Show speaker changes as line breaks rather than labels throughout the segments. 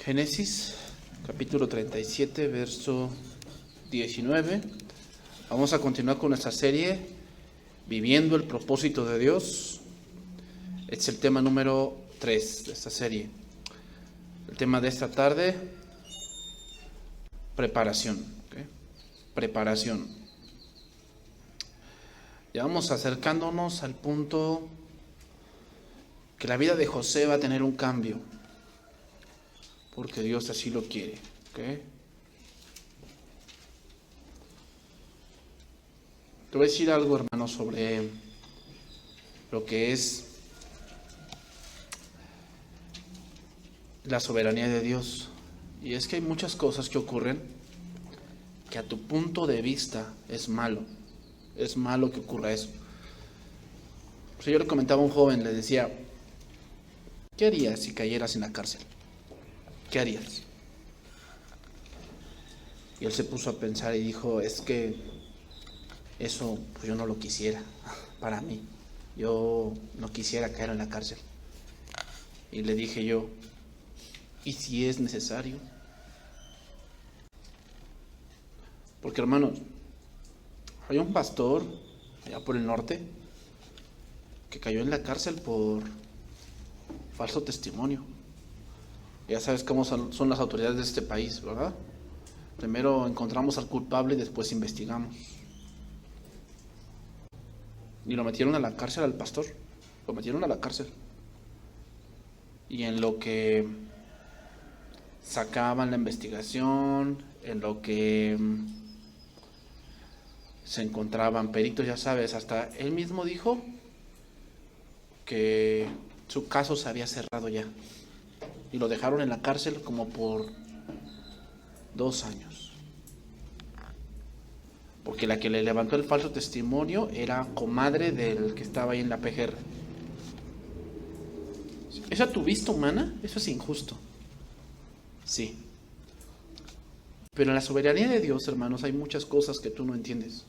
Génesis, capítulo 37, verso 19. Vamos a continuar con nuestra serie, Viviendo el propósito de Dios. Este es el tema número 3 de esta serie. El tema de esta tarde, preparación. ¿Okay? Preparación. Ya vamos acercándonos al punto que la vida de José va a tener un cambio, porque Dios así lo quiere. ¿Okay? Te voy a decir algo, hermano, sobre lo que es la soberanía de Dios. Y es que hay muchas cosas que ocurren que a tu punto de vista es malo. Es malo que ocurra eso. Pues yo le comentaba a un joven, le decía, ¿qué harías si cayeras en la cárcel? ¿Qué harías? Y él se puso a pensar y dijo, es que eso pues yo no lo quisiera para mí. Yo no quisiera caer en la cárcel. Y le dije yo, ¿y si es necesario? Porque, hermanos, hay un pastor allá por el norte que cayó en la cárcel por falso testimonio. Ya sabes cómo son las autoridades de este país, ¿verdad? Primero encontramos al culpable y después investigamos. Y lo metieron a la cárcel al pastor. Lo metieron a la cárcel. Y en lo que sacaban la investigación, en lo que se encontraban peritos, ya sabes, hasta él mismo dijo que su caso se había cerrado ya. Y lo dejaron en la cárcel como por 2 años. Porque la que le levantó el falso testimonio era comadre del que estaba ahí en la PGR. ¿Eso a tu vista humana? Eso es injusto. Sí. Pero en la soberanía de Dios, hermanos, hay muchas cosas que tú no entiendes.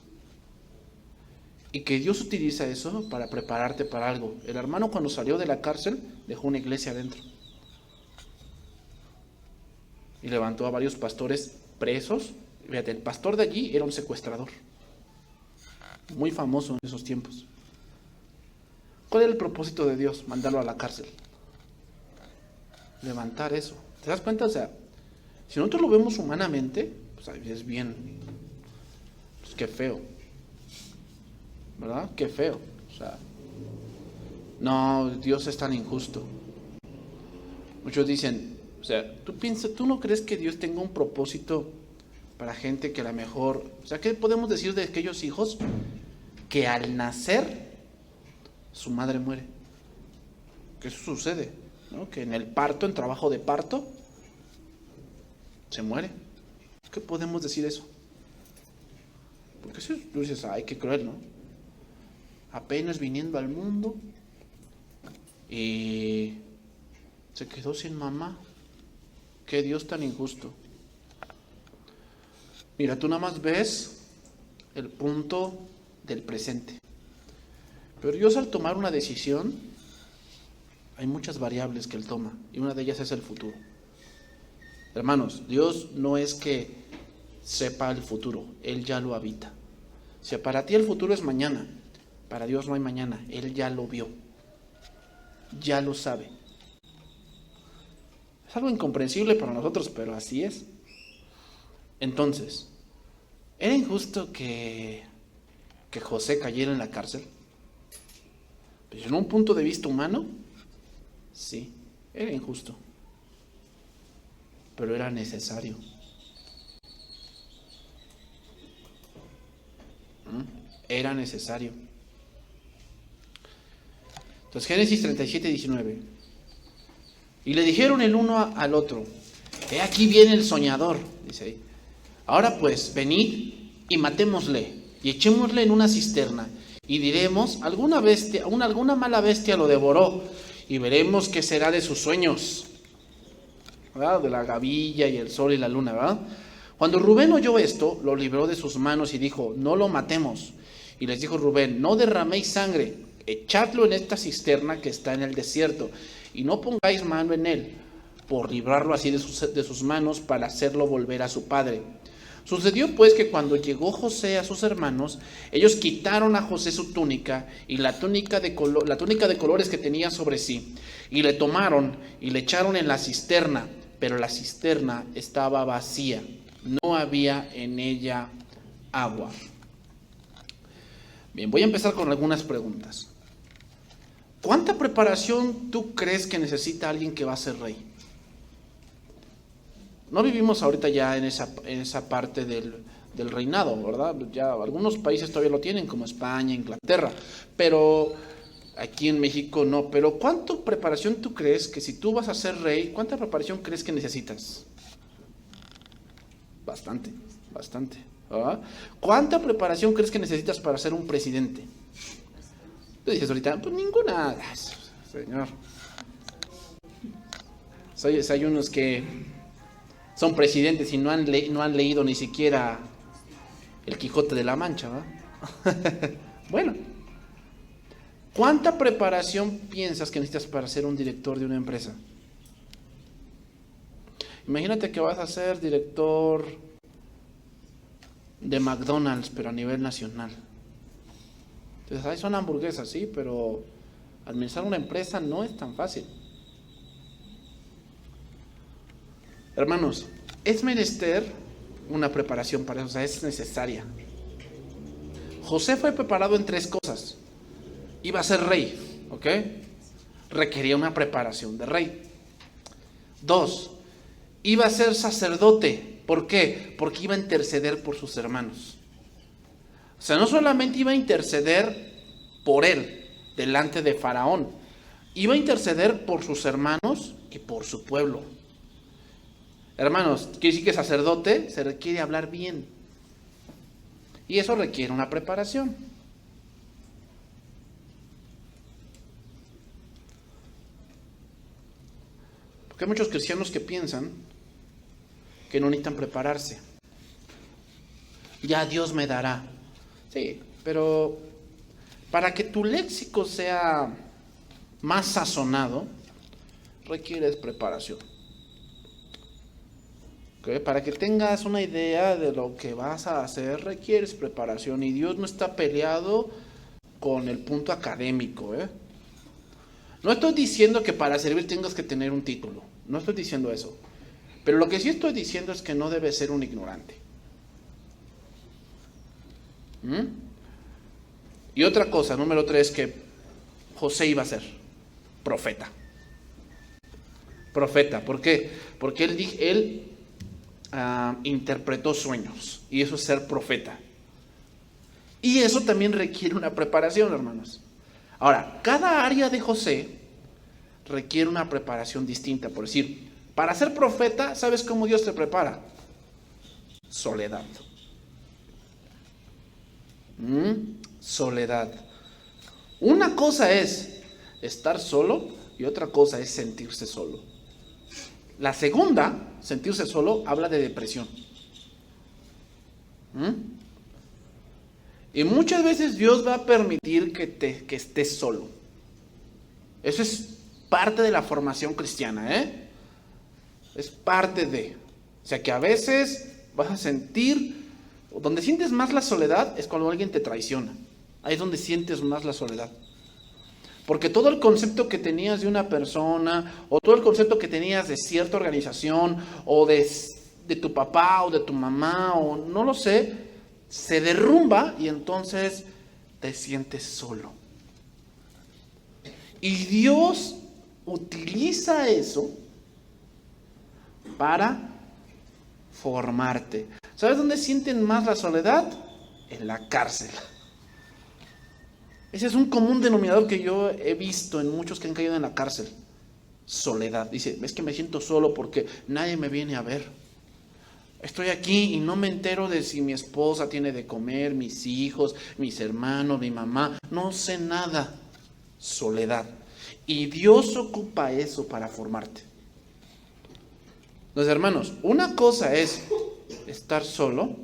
Y que Dios utiliza eso para prepararte para algo. El hermano, cuando salió de la cárcel, dejó una iglesia adentro. Y levantó a varios pastores presos. Fíjate, el pastor de allí era un secuestrador. Muy famoso en esos tiempos. ¿Cuál era el propósito de Dios? Mandarlo a la cárcel. Levantar eso. ¿Te das cuenta? O sea, si nosotros lo vemos humanamente, pues es bien. Pues qué feo. ¿Verdad? Qué feo. O sea, no, Dios es tan injusto. Muchos dicen, o sea, ¿tú no crees que Dios tenga un propósito para gente que a lo mejor, o sea, ¿qué podemos decir de aquellos hijos que al nacer su madre muere? Que eso sucede, ¿no? Que en el parto, en trabajo de parto, se muere. ¿Qué podemos decir eso? Porque si tú dices, ay, qué cruel, ¿no? Apenas viniendo al mundo y se quedó sin mamá. Qué Dios tan injusto. Mira, tú nada más ves el punto del presente. Pero Dios, al tomar una decisión, hay muchas variables que Él toma, y una de ellas es el futuro. Hermanos, Dios no es que sepa el futuro, Él ya lo habita. Si para ti el futuro es mañana, para Dios no hay mañana, Él ya lo vio, ya lo sabe. Es algo incomprensible para nosotros, pero así es. Entonces, ¿era injusto que José cayera en la cárcel? Pues en un punto de vista humano, sí, era injusto. Pero era necesario. Era necesario. Entonces, Génesis 37, 19. Y le dijeron el uno al otro, he aquí viene el soñador, dice ahí. Ahora pues, venid y matémosle, y echémosle en una cisterna, y diremos, alguna mala bestia lo devoró, y veremos qué será de sus sueños. ¿Verdad? De la gavilla y el sol y la luna, ¿verdad? Cuando Rubén oyó esto, lo libró de sus manos y dijo, no lo matemos. Y les dijo Rubén, no derraméis sangre, echadlo en esta cisterna que está en el desierto, y no pongáis mano en él, por librarlo así de sus manos para hacerlo volver a su padre. Sucedió pues que cuando llegó José a sus hermanos, ellos quitaron a José su túnica y la túnica de colores que tenía sobre sí, y le tomaron y le echaron en la cisterna, pero la cisterna estaba vacía, no había en ella agua. Bien, voy a empezar con algunas preguntas. ¿Cuánta preparación tú crees que necesita alguien que va a ser rey? No vivimos ahorita ya en esa parte del reinado, ¿verdad? Ya algunos países todavía lo tienen, como España, Inglaterra, pero aquí en México no. Pero ¿cuánta preparación tú crees que si tú vas a ser rey, cuánta preparación crees que necesitas? Bastante, bastante. ¿Verdad? ¿Cuánta preparación crees que necesitas para ser un presidente? Tú dices ahorita, pues ninguna. Señor. Hay unos que son presidentes y no han leído ni siquiera el Quijote de la Mancha, ¿verdad? Bueno, ¿cuánta preparación piensas que necesitas para ser un director de una empresa? Imagínate que vas a ser director de McDonald's, pero a nivel nacional. Entonces, ahí son hamburguesas, sí, pero administrar una empresa no es tan fácil. Hermanos, es menester una preparación para eso, o sea, es necesaria. José fue preparado en 3 cosas. Iba a ser rey, ¿ok? Requería una preparación de rey. 2, iba a ser sacerdote. ¿Por qué? Porque iba a interceder por sus hermanos. O sea, no solamente iba a interceder por él delante de Faraón, iba a interceder por sus hermanos y por su pueblo. Hermanos, quiere decir que sacerdote se requiere hablar bien. Y eso requiere una preparación. Porque hay muchos cristianos que piensan que no necesitan prepararse. Ya Dios me dará. Sí, pero para que tu léxico sea más sazonado, requieres preparación. ¿Okay? Para que tengas una idea de lo que vas a hacer, requieres preparación. Y Dios no está peleado con el punto académico. No estoy diciendo que para servir tengas que tener un título. No estoy diciendo eso. Pero lo que sí estoy diciendo es que no debes ser un ignorante. Y otra cosa, número 3, que José iba a ser profeta. Profeta, ¿por qué? Porque él interpretó sueños, y eso es ser profeta. Y eso también requiere una preparación, hermanos. Ahora, cada área de José requiere una preparación distinta. Por decir, para ser profeta, ¿sabes cómo Dios te prepara? Soledad. Soledad. Una cosa es estar solo y otra cosa es sentirse solo. La segunda, sentirse solo, habla de depresión. Y muchas veces Dios va a permitir que estés solo. Eso es parte de la formación cristiana, Es parte de. O sea que a veces vas a sentir, donde sientes más la soledad es cuando alguien te traiciona. Ahí es donde sientes más la soledad. Porque todo el concepto que tenías de una persona, o todo el concepto que tenías de cierta organización, o de tu papá, o de tu mamá, o no lo sé, se derrumba y entonces te sientes solo. Y Dios utiliza eso para formarte. ¿Sabes dónde sienten más la soledad? En la cárcel. Ese es un común denominador que yo he visto en muchos que han caído en la cárcel. Soledad. Dice, es que me siento solo porque nadie me viene a ver. Estoy aquí y no me entero de si mi esposa tiene de comer, mis hijos, mis hermanos, mi mamá. No sé nada. Soledad. Y Dios ocupa eso para formarte. Entonces, hermanos, una cosa es estar solo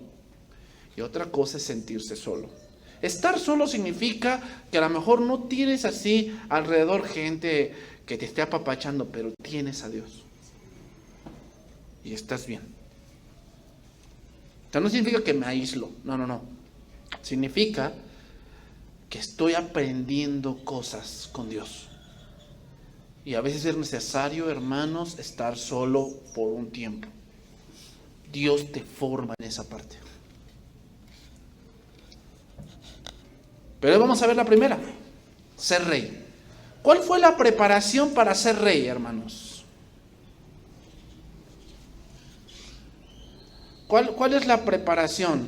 y otra cosa es sentirse solo. Estar solo significa que a lo mejor no tienes así alrededor gente que te esté apapachando, pero tienes a Dios. y estás bien. O sea, no significa que me aíslo, no. Significa que estoy aprendiendo cosas con Dios. Y a veces es necesario, hermanos, estar solo por un tiempo. Dios te forma en esa parte. Pero vamos a ver la primera, ser rey. ¿Cuál fue la preparación para ser rey, hermanos? ¿Cuál es la preparación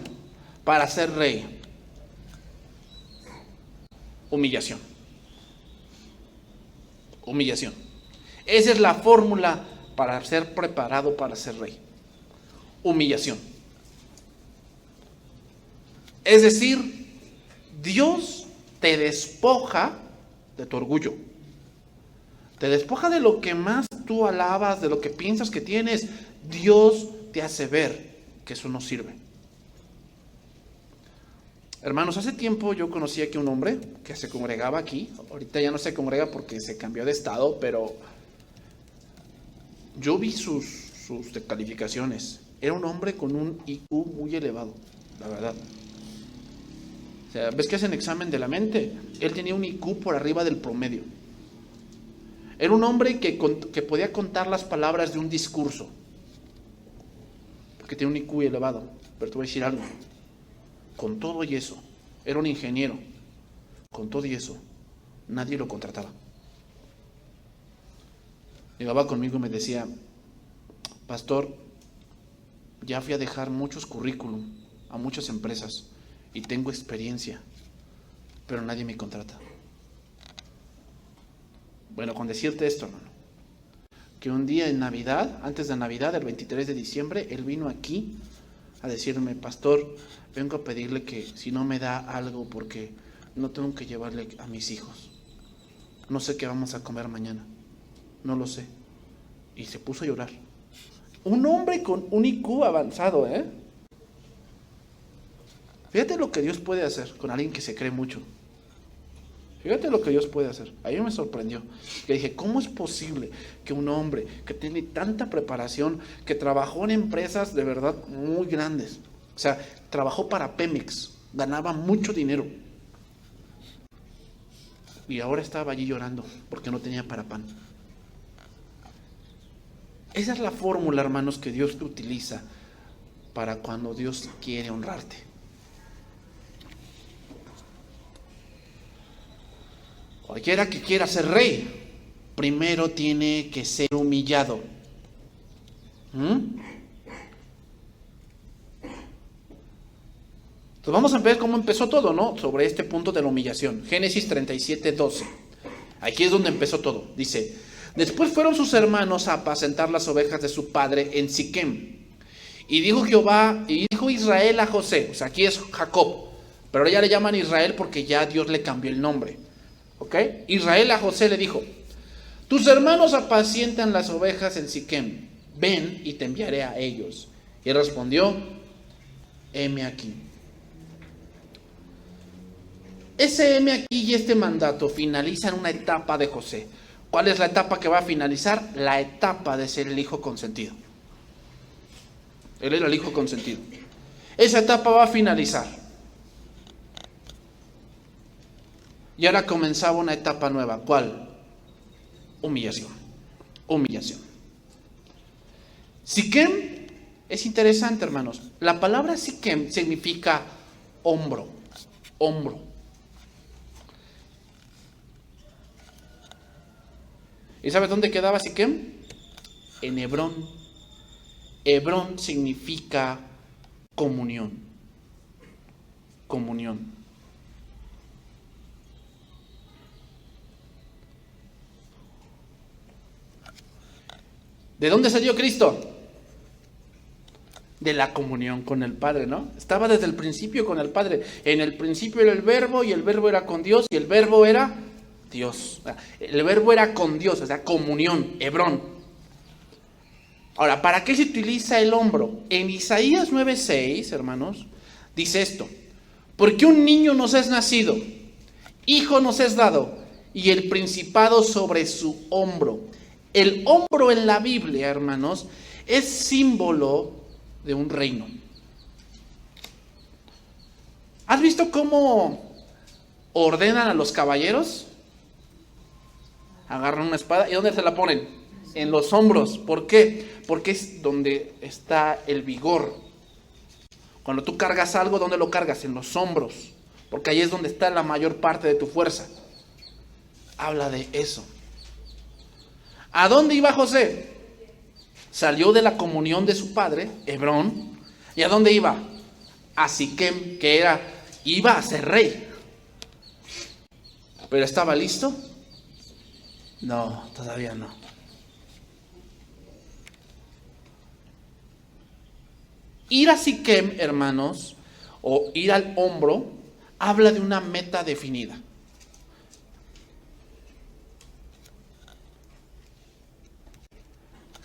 para ser rey? Humillación. Humillación. Esa es la fórmula para ser preparado para ser rey. Humillación. Es decir, Dios te despoja de tu orgullo. Te despoja de lo que más tú alabas, de lo que piensas que tienes. Dios te hace ver que eso no sirve. Hermanos, hace tiempo yo conocí aquí un hombre que se congregaba aquí. Ahorita ya no se congrega porque se cambió de estado, pero yo vi sus calificaciones. Era un hombre con un IQ muy elevado, la verdad. O sea, ¿ves que hacen examen de la mente? Él tenía un IQ por arriba del promedio. Era un hombre que podía contar las palabras de un discurso, porque tenía un IQ elevado. Pero te voy a decir algo. Con todo y eso, era un ingeniero. Con todo y eso, nadie lo contrataba. Llegaba conmigo y me decía: pastor, ya fui a dejar muchos currículum a muchas empresas y tengo experiencia, pero nadie me contrata. Bueno, con decirte esto, hermano, que un día en Navidad, antes de Navidad, el 23 de diciembre, él vino aquí a decirme: pastor, vengo a pedirle que si no me da algo porque no tengo que llevarle a mis hijos. No sé qué vamos a comer mañana, no lo sé. Y se puso a llorar. Un hombre con un IQ avanzado, ¿eh? Fíjate lo que Dios puede hacer con alguien que se cree mucho. Fíjate lo que Dios puede hacer. A mí me sorprendió. Que dije, ¿cómo es posible que un hombre que tiene tanta preparación, que trabajó en empresas de verdad muy grandes, o sea, trabajó para Pemex, ganaba mucho dinero, y ahora estaba allí llorando porque no tenía para pan? Esa es la fórmula, hermanos, que Dios te utiliza para cuando Dios quiere honrarte. Cualquiera que quiera ser rey, primero tiene que ser humillado. Entonces vamos a ver cómo empezó todo, ¿no? Sobre este punto de la humillación. Génesis 37:12. Aquí es donde empezó todo. Dice: después fueron sus hermanos a apacentar las ovejas de su padre en Siquem. Y dijo Israel a José, o sea, aquí es Jacob, pero ya le llaman Israel porque ya Dios le cambió el nombre. ¿Ok? Israel a José le dijo: tus hermanos apacientan las ovejas en Siquem, ven y te enviaré a ellos. Y él respondió: heme aquí. Ese heme aquí y este mandato finalizan una etapa de José. ¿Cuál es la etapa que va a finalizar? La etapa de ser el hijo consentido. Él era el hijo consentido. Esa etapa va a finalizar. Y ahora comenzaba una etapa nueva. ¿Cuál? Humillación. Humillación. Siquem es interesante, hermanos. La palabra Siquem significa hombro. Hombro. ¿Y sabes dónde quedaba Siquem? En Hebrón. Hebrón significa comunión. Comunión. ¿De dónde salió Cristo? De la comunión con el Padre, ¿no? Estaba desde el principio con el Padre. En el principio era el Verbo, y el Verbo era con Dios, y el Verbo era Dios. El Verbo era con Dios, o sea, comunión, Hebrón. Ahora, ¿para qué se utiliza el hombro? En Isaías 9:6, hermanos, dice esto: porque un niño nos es nacido, hijo nos es dado, y el principado sobre su hombro. El hombro en la Biblia, hermanos, es símbolo de un reino. ¿Has visto cómo ordenan a los caballeros? Agarran una espada, ¿y dónde se la ponen? En los hombros. ¿Por qué? Porque es donde está el vigor. Cuando tú cargas algo, ¿dónde lo cargas? En los hombros. Porque ahí es donde está la mayor parte de tu fuerza. Habla de eso. ¿A dónde iba José? Salió de la comunión de su padre, Hebrón. ¿Y a dónde iba? A Siquem, que iba a ser rey. ¿Pero estaba listo? No, todavía no. Ir a Siquem, hermanos, o ir al hombro, habla de una meta definida.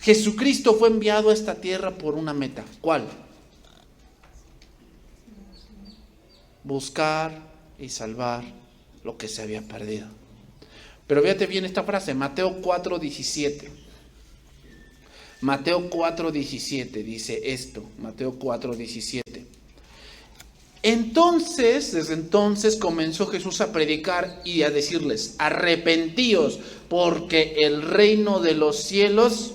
Jesucristo fue enviado a esta tierra por una meta. ¿Cuál? Buscar y salvar lo que se había perdido. Pero fíjate bien esta frase, Mateo 4:17. Mateo 4:17 dice esto, Mateo 4:17. Entonces, desde entonces comenzó Jesús a predicar y a decirles, arrepentíos, porque el reino de los cielos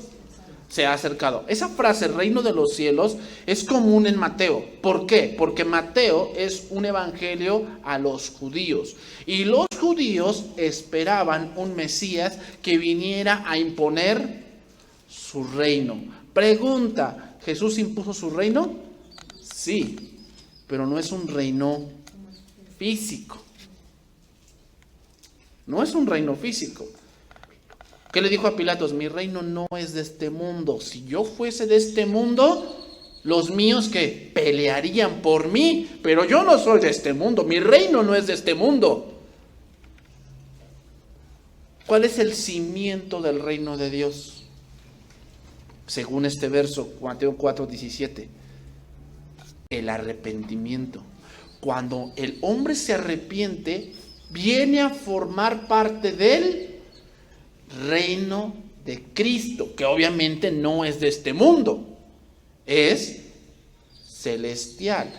se ha acercado. Esa frase, el reino de los cielos, es común en Mateo. ¿Por qué? Porque Mateo es un evangelio a los judíos. Y los judíos esperaban un Mesías que viniera a imponer su reino. Pregunta, ¿Jesús impuso su reino? Sí, pero no es un reino físico. No es un reino físico. ¿Qué le dijo a Pilatos? Mi reino no es de este mundo. Si yo fuese de este mundo, los míos que pelearían por mí, pero yo no soy de este mundo. Mi reino no es de este mundo. ¿Cuál es el cimiento del reino de Dios? Según este verso, Mateo 4:17, el arrepentimiento. Cuando el hombre se arrepiente, viene a formar parte del reino de Cristo, que obviamente no es de este mundo, es celestial.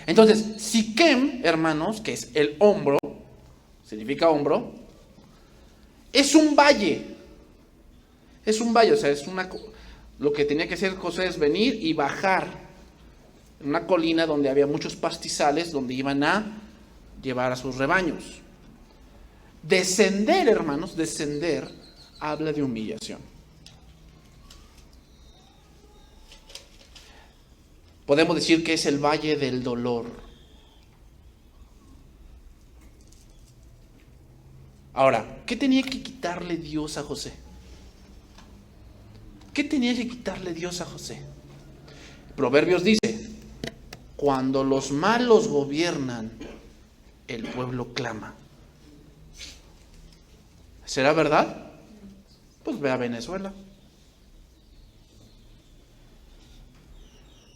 Entonces, Siquem, hermanos, que es el hombro, significa hombro, es un valle. Es un valle, o sea, lo que tenía que hacer José es venir y bajar en una colina donde había muchos pastizales, donde iban a llevar a sus rebaños. Descender, hermanos, descender habla de humillación. Podemos decir que es el valle del dolor. Ahora, ¿qué tenía que quitarle Dios a José? ¿Qué tenía que quitarle Dios a José? Proverbios dice, cuando los malos gobiernan, el pueblo clama. ¿Será verdad? Pues ve a Venezuela.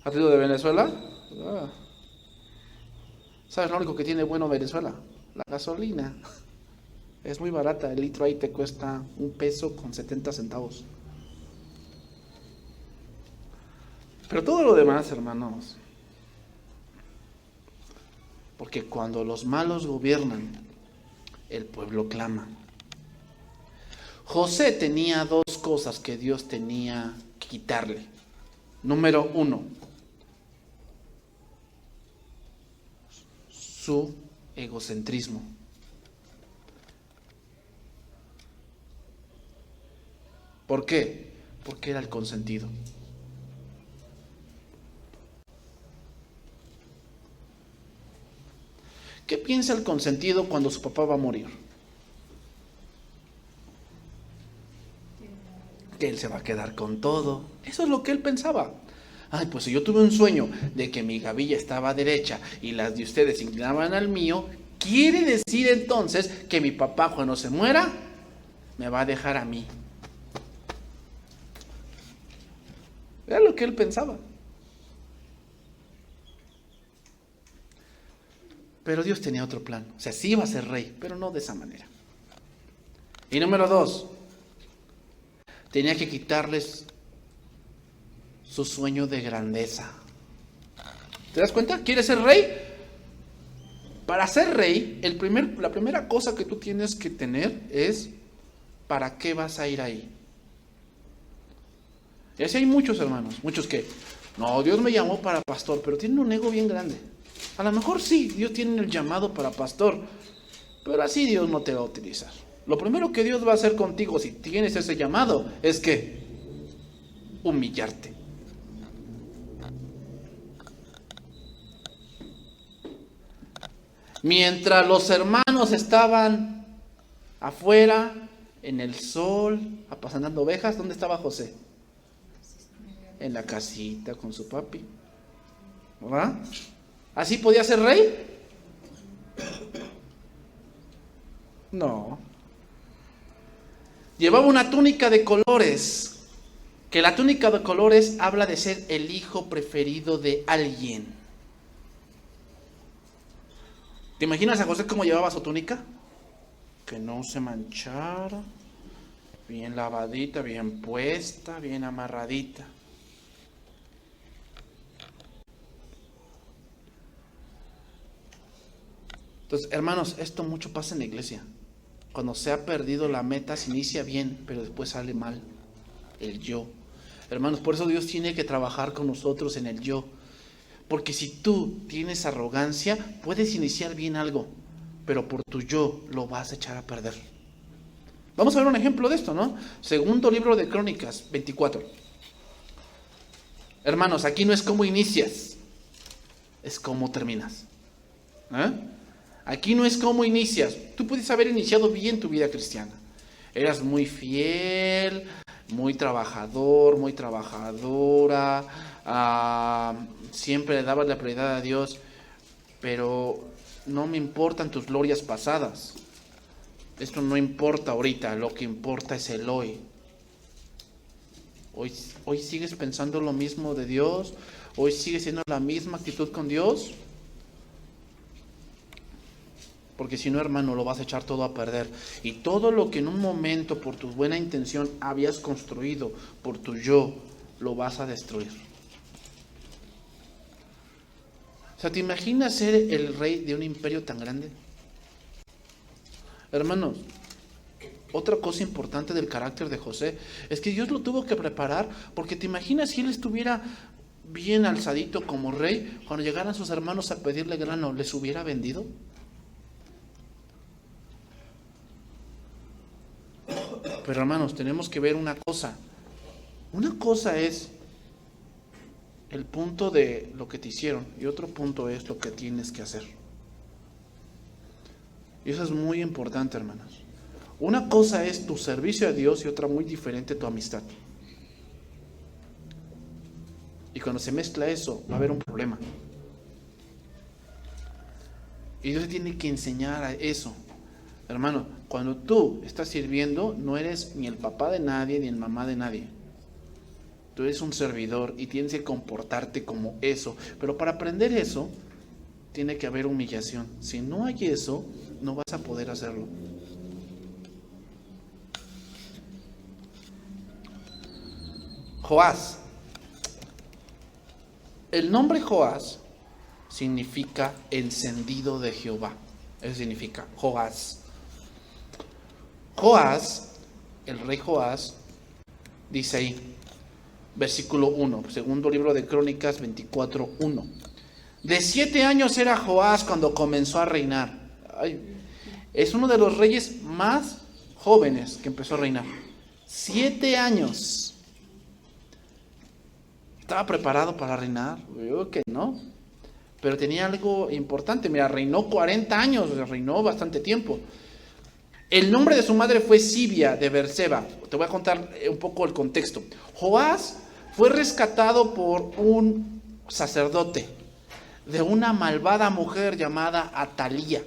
¿Has ido de Venezuela? ¿Sabes lo único que tiene bueno Venezuela? La gasolina. Es muy barata, el litro ahí te cuesta $1.70. Pero todo lo demás, hermanos, porque cuando los malos gobiernan, el pueblo clama. José tenía dos cosas que Dios tenía que quitarle. Número 1, su egocentrismo. ¿Por qué? Porque era el consentido. ¿Qué piensa el consentido cuando su papá va a morir? Que él se va a quedar con todo. Eso es lo que él pensaba. Ay, pues si yo tuve un sueño de que mi gavilla estaba derecha y las de ustedes se inclinaban al mío, quiere decir entonces que mi papá cuando se muera me va a dejar a mí. Era lo que él pensaba. Pero Dios tenía otro plan. O sea, sí iba a ser rey, pero no de esa manera. Y número 2, tenía que quitarles su sueño de grandeza. ¿Te das cuenta? ¿Quieres ser rey? Para ser rey, la primera cosa que tú tienes que tener es ¿para qué vas a ir ahí? Y así hay muchos hermanos, muchos que, no, Dios me llamó para pastor, pero tienen un ego bien grande. A lo mejor sí, Dios tiene el llamado para pastor, pero así Dios no te va a utilizar. Lo primero que Dios va a hacer contigo si tienes ese llamado es que humillarte. Mientras los hermanos estaban afuera, en el sol, apacentando ovejas, ¿dónde estaba José? En la casita con su papi. ¿Verdad? ¿Así podía ser rey? No. Llevaba una túnica de colores, que la túnica de colores habla de ser el hijo preferido de alguien. ¿Te imaginas a José cómo llevaba su túnica? Que no se manchara, bien lavadita, bien puesta, bien amarradita. Entonces, hermanos, esto mucho pasa en la iglesia. Cuando se ha perdido la meta, se inicia bien, pero después sale mal. El yo. Hermanos, por eso Dios tiene que trabajar con nosotros en el yo. Porque si tú tienes arrogancia, puedes iniciar bien algo, pero por tu yo lo vas a echar a perder. Vamos a ver un ejemplo de esto, ¿no? Segundo libro de Crónicas, 24. Hermanos, aquí no es cómo inicias, es cómo terminas. Aquí no es cómo inicias. Tú puedes haber iniciado bien tu vida cristiana. Eras muy fiel, muy trabajador, muy trabajadora, siempre le dabas la prioridad a Dios, pero no me importan tus glorias pasadas. Esto no importa ahorita, lo que importa es el hoy. Hoy sigues pensando lo mismo de Dios, hoy sigues siendo la misma actitud con Dios. Porque si no, hermano, lo vas a echar todo a perder. Y todo lo que en un momento, por tu buena intención, habías construido, por tu yo, lo vas a destruir. O sea, ¿te imaginas ser el rey de un imperio tan grande? Hermanos, otra cosa importante del carácter de José es que Dios lo tuvo que preparar, porque te imaginas si él estuviera bien alzadito como rey, cuando llegaran sus hermanos a pedirle grano, ¿les hubiera vendido? Pero hermanos, tenemos que ver una cosa. Una cosa es el punto de lo que te hicieron y otro punto es lo que tienes que hacer. Y eso es muy importante, hermanos. Una cosa es tu servicio a Dios y otra muy diferente tu amistad. Y cuando se mezcla eso, va a haber un problema. Y Dios tiene que enseñar a eso. Hermano, cuando tú estás sirviendo, no eres ni el papá de nadie ni el mamá de nadie. Tú eres un servidor y tienes que comportarte como eso. Pero para aprender eso, tiene que haber humillación. Si no hay eso, no vas a poder hacerlo. Joás. El nombre Joás significa encendido de Jehová. Eso significa Joás. Joás, el rey Joás, dice ahí, versículo 1, segundo libro de Crónicas 24:1. De 7 años era Joás cuando comenzó a reinar. Es uno de los reyes más jóvenes que empezó a reinar. 7 años. ¿Estaba preparado para reinar? Yo creo que no. Pero tenía algo importante. Mira, reinó 40 años, reinó bastante tiempo. El nombre de su madre fue Sibia de Berseba. Te voy a contar un poco el contexto. Joás fue rescatado por un sacerdote de una malvada mujer llamada Atalía.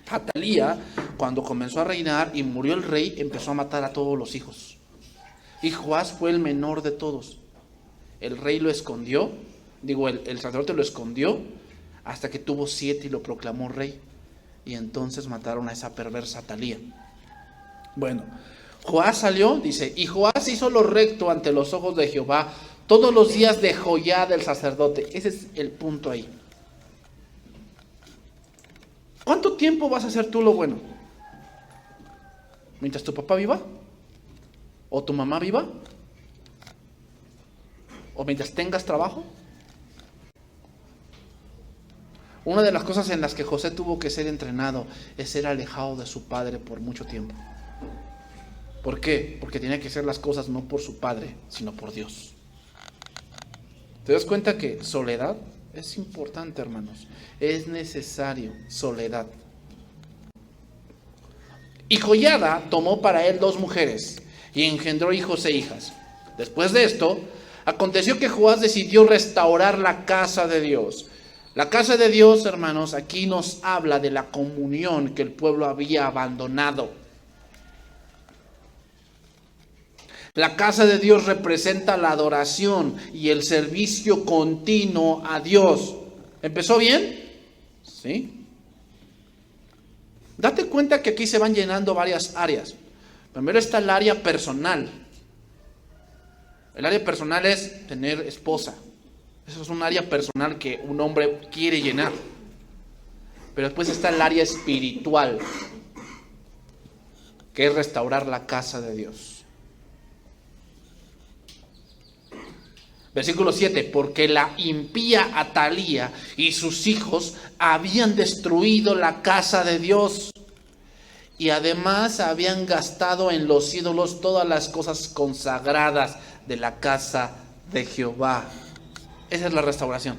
Atalía, cuando comenzó a reinar y murió el rey, empezó a matar a todos los hijos. Y Joás fue el menor de todos. El rey lo escondió, el sacerdote lo escondió hasta que tuvo 7 y lo proclamó rey. Y entonces mataron a esa perversa Atalía. Bueno, Joás salió, dice, y Joás hizo lo recto ante los ojos de Jehová todos los días de Joiada el sacerdote. Ese es el punto ahí. ¿Cuánto tiempo vas a hacer tú lo bueno? ¿Mientras tu papá viva? ¿O tu mamá viva? ¿O mientras tengas trabajo? Una de las cosas en las que José tuvo que ser entrenado es ser alejado de su padre por mucho tiempo. ¿Por qué? Porque tenía que hacer las cosas no por su padre, sino por Dios. ¿Te das cuenta que soledad es importante, hermanos? Es necesario soledad. Y Joiada tomó para él 2 mujeres y engendró hijos e hijas. Después de esto, aconteció que Joás decidió restaurar la casa de Dios. La casa de Dios, hermanos, aquí nos habla de la comunión que el pueblo había abandonado. La casa de Dios representa la adoración y el servicio continuo a Dios. ¿Empezó bien? Sí. Date cuenta que aquí se van llenando varias áreas. Primero está el área personal. El área personal es tener esposa. Eso es un área personal que un hombre quiere llenar. Pero después está el área espiritual, que es restaurar la casa de Dios. Versículo 7, porque la impía Atalía y sus hijos habían destruido la casa de Dios y además habían gastado en los ídolos todas las cosas consagradas de la casa de Jehová. Esa es la restauración.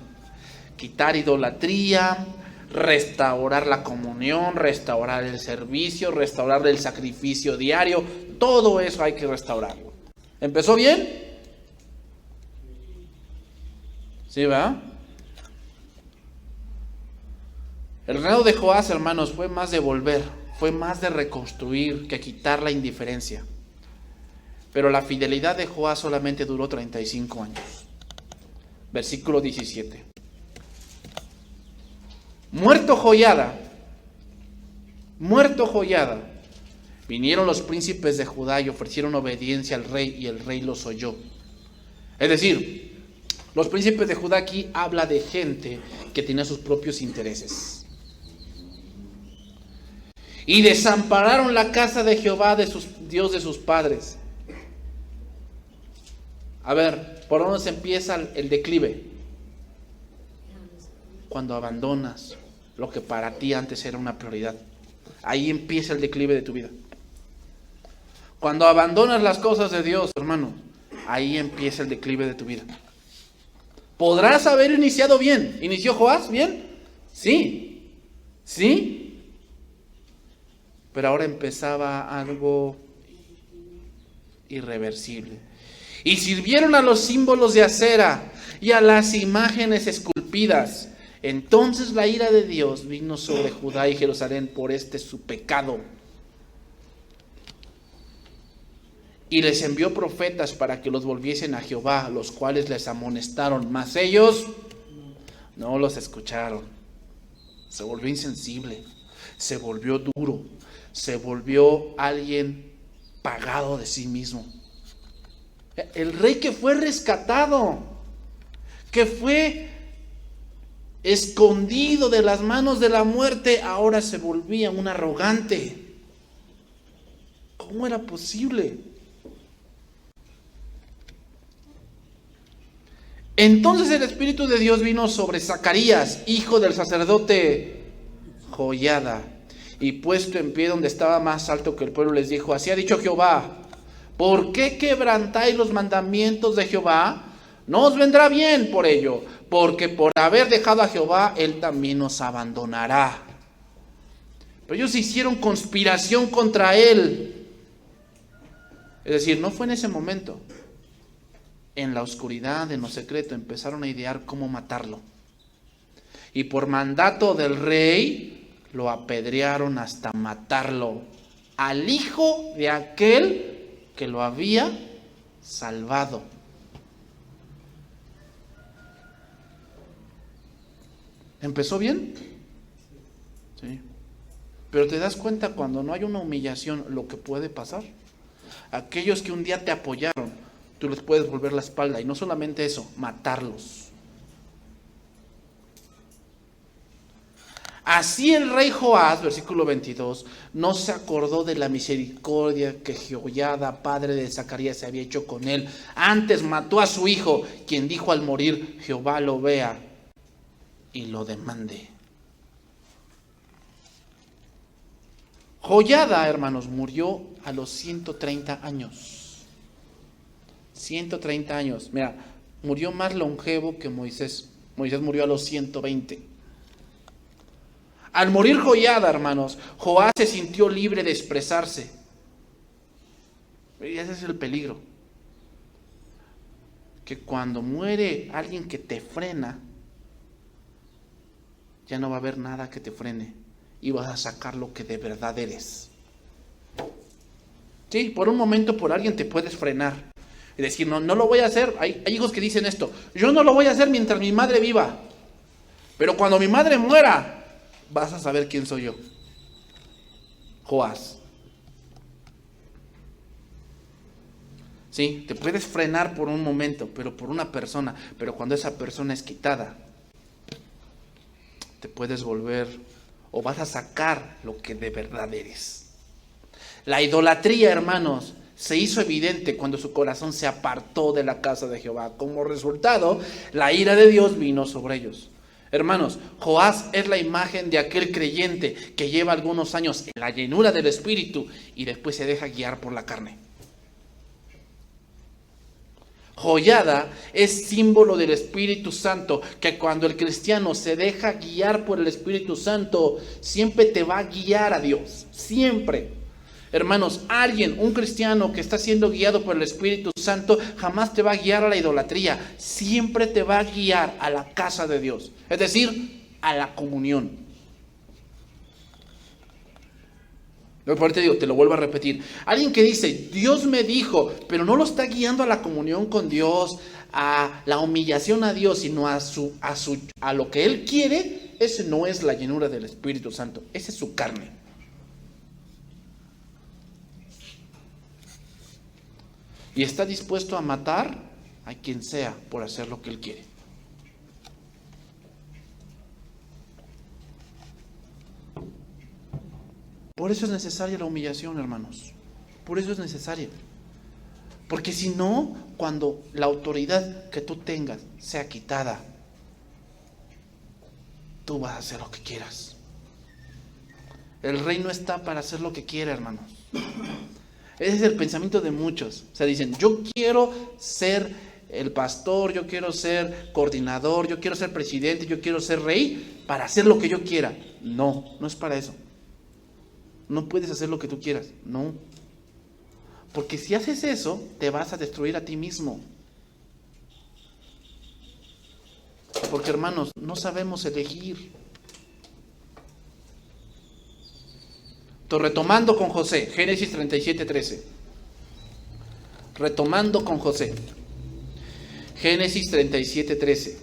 Quitar idolatría, restaurar la comunión, restaurar el servicio, restaurar el sacrificio diario. Todo eso hay que restaurarlo. ¿Empezó bien? ¿Sí, va? El reinado de Joás, hermanos, fue más de volver, fue más de reconstruir que quitar la indiferencia. Pero la fidelidad de Joás solamente duró 35 años. Versículo 17. Muerto Joiada, vinieron los príncipes de Judá y ofrecieron obediencia al rey y el rey los oyó. Es decir, los príncipes de Judá aquí habla de gente que tenía sus propios intereses. Y desampararon la casa de Jehová, de Dios de sus padres. A ver, ¿por dónde se empieza el declive? Cuando abandonas lo que para ti antes era una prioridad. Ahí empieza el declive de tu vida. Cuando abandonas las cosas de Dios, hermano, ahí empieza el declive de tu vida. ¿Podrás haber iniciado bien? ¿Inició Joás bien? Sí. ¿Sí? Pero ahora empezaba algo irreversible. Y sirvieron a los símbolos de acera y a las imágenes esculpidas. Entonces la ira de Dios vino sobre Judá y Jerusalén por su pecado. Y les envió profetas para que los volviesen a Jehová, los cuales les amonestaron, mas ellos no los escucharon. Se volvió insensible, se volvió duro, se volvió alguien pagado de sí mismo. El rey que fue rescatado, que fue escondido de las manos de la muerte, ahora se volvía un arrogante. ¿Cómo era posible? Entonces el Espíritu de Dios vino sobre Zacarías, hijo del sacerdote Joiada, y puesto en pie donde estaba más alto que el pueblo, les dijo: así ha dicho Jehová, ¿por qué quebrantáis los mandamientos de Jehová? No os vendrá bien por ello, porque por haber dejado a Jehová, él también os abandonará. Pero ellos hicieron conspiración contra él. Es decir, no fue en ese momento. En la oscuridad, en lo secreto, empezaron a idear cómo matarlo. Y por mandato del rey, lo apedrearon hasta matarlo. Al hijo de aquel que lo había salvado. ¿Empezó bien? Sí. Pero te das cuenta cuando no hay una humillación lo que puede pasar. Aquellos que un día te apoyaron, tú les puedes volver la espalda. Y no solamente eso, matarlos. Así el rey Joás, versículo 22, no se acordó de la misericordia que Jehoiada, padre de Zacarías, había hecho con él. Antes mató a su hijo, quien dijo al morir: Jehová lo vea y lo demande. Joiada, hermanos, murió a los 130 años. 130 años. Mira, murió más longevo que Moisés. Moisés murió a los 120. Al morir Joiada, hermanos, Joás se sintió libre de expresarse. Y ese es el peligro. Que cuando muere alguien que te frena, ya no va a haber nada que te frene. Y vas a sacar lo que de verdad eres. Sí, por un momento por alguien te puedes frenar. Y decir, no lo voy a hacer. Hay hijos que dicen esto: yo no lo voy a hacer mientras mi madre viva. Pero cuando mi madre muera, vas a saber quién soy yo. Joás. Sí, te puedes frenar por un momento, pero por una persona. Pero cuando esa persona es quitada, te puedes volver, o vas a sacar lo que de verdad eres. La idolatría, hermanos, se hizo evidente cuando su corazón se apartó de la casa de Jehová. Como resultado, la ira de Dios vino sobre ellos. Hermanos, Joás es la imagen de aquel creyente que lleva algunos años en la llenura del Espíritu y después se deja guiar por la carne. Joiada es símbolo del Espíritu Santo, que cuando el cristiano se deja guiar por el Espíritu Santo, siempre te va a guiar a Dios, siempre. Hermanos, un cristiano que está siendo guiado por el Espíritu Santo, jamás te va a guiar a la idolatría, siempre te va a guiar a la casa de Dios, es decir, a la comunión. Por eso te digo, te lo vuelvo a repetir. Alguien que dice, Dios me dijo, pero no lo está guiando a la comunión con Dios, a la humillación a Dios, sino a lo que Él quiere, ese no es la llenura del Espíritu Santo, esa es su carne. Y está dispuesto a matar a quien sea por hacer lo que Él quiere. Por eso es necesaria la humillación, hermanos. Por eso es necesaria. Porque si no, cuando la autoridad que tú tengas sea quitada, tú vas a hacer lo que quieras. El rey no está para hacer lo que quiera, hermanos. Ese es el pensamiento de muchos. O sea, dicen, yo quiero ser el pastor, yo quiero ser coordinador, yo quiero ser presidente, yo quiero ser rey para hacer lo que yo quiera. No, no es para eso. No puedes hacer lo que tú quieras, no. Porque si haces eso, te vas a destruir a ti mismo. Porque, hermanos, no sabemos elegir. Entonces, retomando con José, Génesis 37:13. Retomando con José, Génesis 37:13.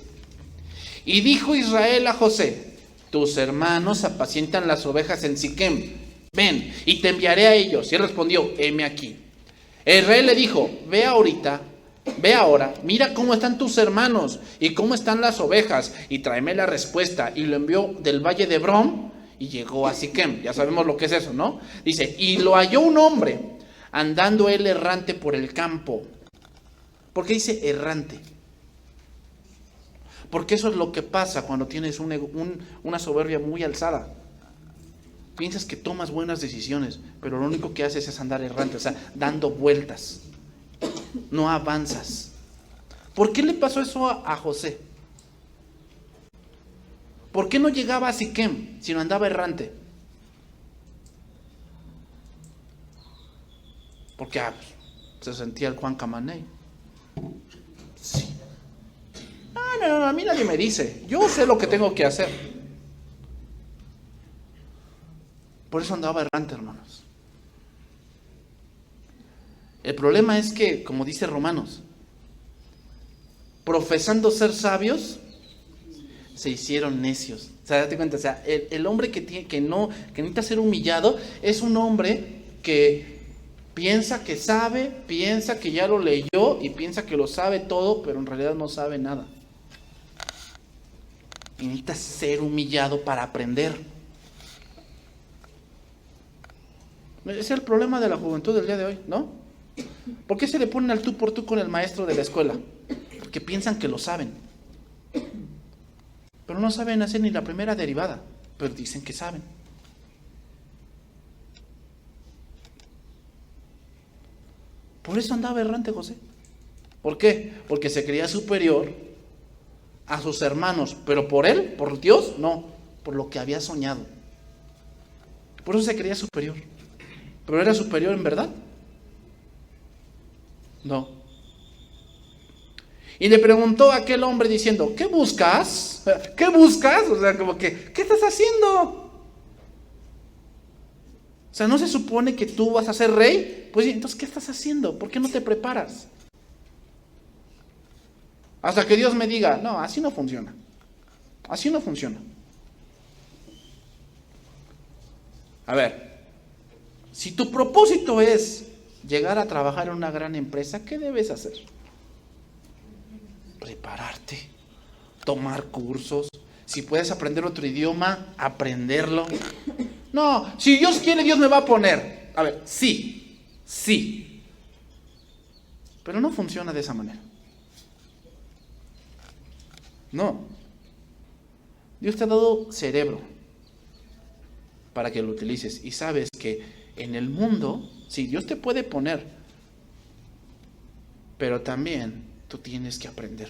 Y dijo Israel a José: tus hermanos apacientan las ovejas en Siquem. Ven, y te enviaré a ellos. Y él respondió: heme aquí. El rey le dijo: ve ahora, mira cómo están tus hermanos y cómo están las ovejas, y tráeme la respuesta. Y lo envió del valle de Hebrón y llegó a Siquem. Ya sabemos lo que es eso, ¿no? Dice, y lo halló un hombre andando él errante por el campo. ¿Por qué dice errante? Porque eso es lo que pasa cuando tienes una soberbia muy alzada. Piensas que tomas buenas decisiones, pero lo único que haces es andar errante, o sea, dando vueltas. No avanzas. ¿Por qué le pasó eso a José? ¿Por qué no llegaba a Siquem, sino andaba errante? Porque se sentía el Juan Camaney. Sí. No, a mí nadie me dice. Yo sé lo que tengo que hacer. Por eso andaba errante, hermanos. El problema es que, como dice Romanos, profesando ser sabios, se hicieron necios. O sea, date cuenta, o sea, el hombre que necesita ser humillado es un hombre que Piensa que sabe, piensa que ya lo leyó y piensa que lo sabe todo, pero en realidad no sabe nada. Y necesitas ser humillado para aprender. Ese es el problema de la juventud del día de hoy, ¿no? ¿Por qué se le ponen al tú por tú con el maestro de la escuela? Porque piensan que lo saben. Pero no saben hacer ni la primera derivada, pero dicen que saben. Por eso andaba errante José. ¿Por qué? Porque se creía superior a sus hermanos, pero por él, por Dios, no, por lo que había soñado. Por eso se creía superior. ¿Pero era superior en verdad? No. Y le preguntó a aquel hombre diciendo, ¿qué buscas? ¿Qué buscas? O sea, como que, ¿qué estás haciendo? O sea, ¿no se supone que tú vas a ser rey? Pues entonces, ¿qué estás haciendo? ¿Por qué no te preparas? Hasta que Dios me diga, no, así no funciona. Así no funciona. A ver, si tu propósito es llegar a trabajar en una gran empresa, ¿qué debes hacer? Prepararte, tomar cursos. Si puedes aprender otro idioma, aprenderlo. No, si Dios quiere, Dios me va a poner. A ver, sí. Pero no funciona de esa manera. No. Dios te ha dado cerebro para que lo utilices. Y sabes que en el mundo, sí, Dios te puede poner, pero también tú tienes que aprender.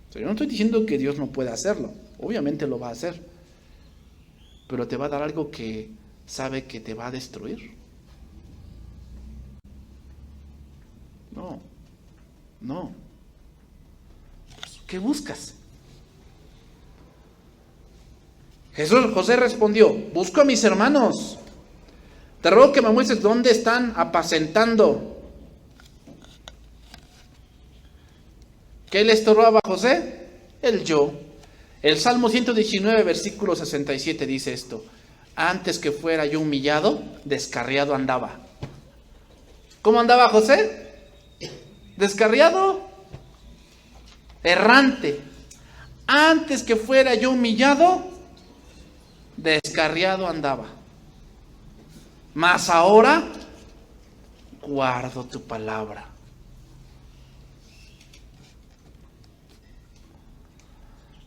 O sea, yo no estoy diciendo que Dios no pueda hacerlo. Obviamente lo va a hacer. Pero te va a dar algo que sabe que te va a destruir. No. ¿Qué buscas? José respondió, busco a mis hermanos. Te ruego que me muestres dónde están apacentando. ¿Qué le estorbaba a José? El yo. El Salmo 119, versículo 67 dice esto. Antes que fuera yo humillado, descarriado andaba. ¿Cómo andaba José? Descarriado, errante. Antes que fuera yo humillado, descarriado andaba. Mas ahora guardo tu palabra.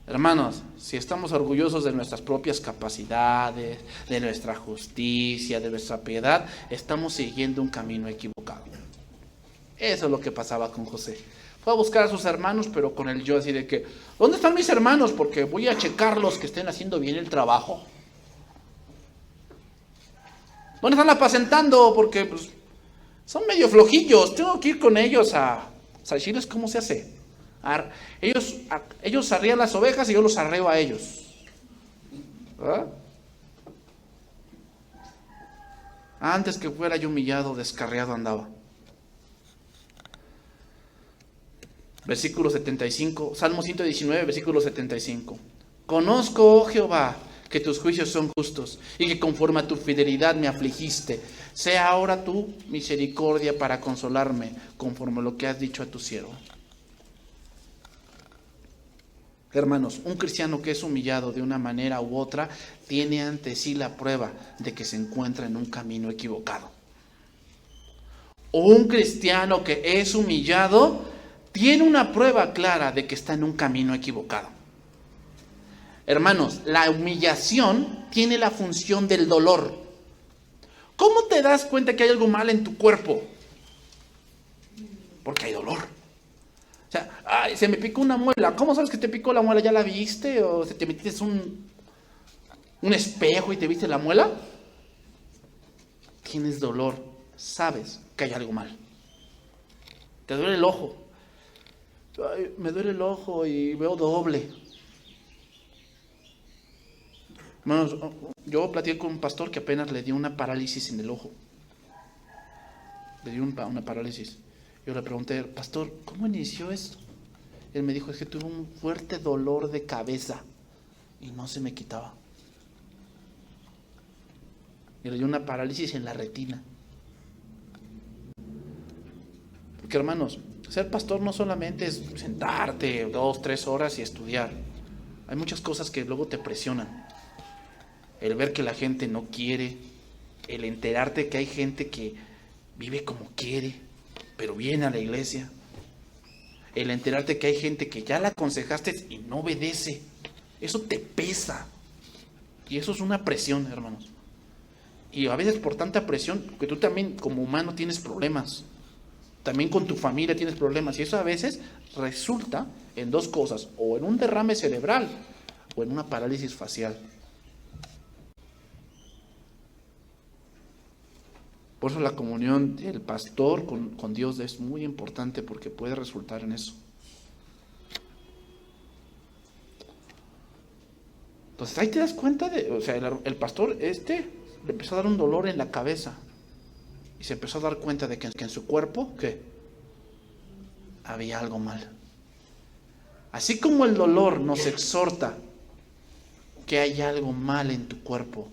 Hermanos, si estamos orgullosos de nuestras propias capacidades, de nuestra justicia, de nuestra piedad, estamos siguiendo un camino equivocado. Eso es lo que pasaba con José. Fue a buscar a sus hermanos, pero con el yo así de que, ¿dónde están mis hermanos? Porque voy a checarlos que estén haciendo bien el trabajo. ¿Dónde están apacentando? Porque pues, son medio flojillos, tengo que ir con ellos a decirles cómo se hace. Ellos arrían las ovejas y yo los arreo a ellos. ¿Ah? Antes que fuera yo humillado, descarriado andaba. Versículo 75, Salmo 119, versículo 75. Conozco, oh Jehová, que tus juicios son justos y que conforme a tu fidelidad me afligiste. Sea ahora tu misericordia para consolarme, conforme a lo que has dicho a tu siervo. Hermanos, un cristiano que es humillado de una manera u otra tiene ante sí la prueba de que se encuentra en un camino equivocado. O un cristiano que es humillado tiene una prueba clara de que está en un camino equivocado. Hermanos, la humillación tiene la función del dolor. ¿Cómo te das cuenta que hay algo mal en tu cuerpo? Porque hay dolor. O sea, ay, se me picó una muela. ¿Cómo sabes que te picó la muela? ¿Ya la viste? ¿O se te metiste un espejo y te viste la muela? Tienes dolor. Sabes que hay algo mal. Te duele el ojo. Ay, me duele el ojo y veo doble. Hermanos, yo platiqué con un pastor que apenas le dio una parálisis en el ojo. Le dio una parálisis. Yo le pregunté, pastor, ¿cómo inició esto? Él me dijo, es que tuve un fuerte dolor de cabeza y no se me quitaba. y le dio una parálisis en la retina. Porque hermanos, ser pastor no solamente es sentarte 2, 3 horas y estudiar. Hay muchas cosas que luego te presionan. El ver que la gente no quiere, el enterarte que hay gente que vive como quiere, pero viene a la iglesia. El enterarte que hay gente que ya la aconsejaste y no obedece. Eso te pesa. Y eso es una presión, hermanos. Y a veces por tanta presión, que tú también como humano tienes problemas. También con tu familia tienes problemas. Y eso a veces resulta en 2 cosas. O en un derrame cerebral o en una parálisis facial. Por eso la comunión del pastor con Dios es muy importante, porque puede resultar en eso. Entonces ahí te das cuenta el pastor le empezó a dar un dolor en la cabeza. Y se empezó a dar cuenta de que en su cuerpo, ¿qué? Había algo mal. Así como el dolor nos exhorta que hay algo mal en tu cuerpo,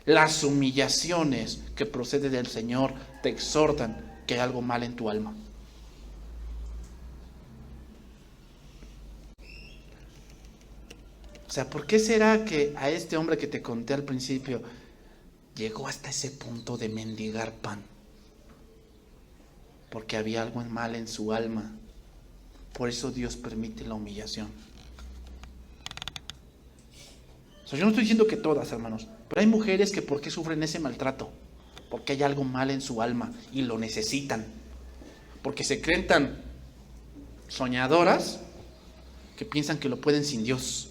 las humillaciones que proceden del Señor te exhortan que hay algo mal en tu alma. O sea, ¿por qué será que a este hombre que te conté al principio llegó hasta ese punto de mendigar pan? Porque había algo mal en su alma. Por eso Dios permite la humillación. O sea, yo no estoy diciendo que todas, hermanos, pero hay mujeres que ¿por qué sufren ese maltrato? Porque hay algo mal en su alma y lo necesitan. Porque se creen tan soñadoras que piensan que lo pueden sin Dios.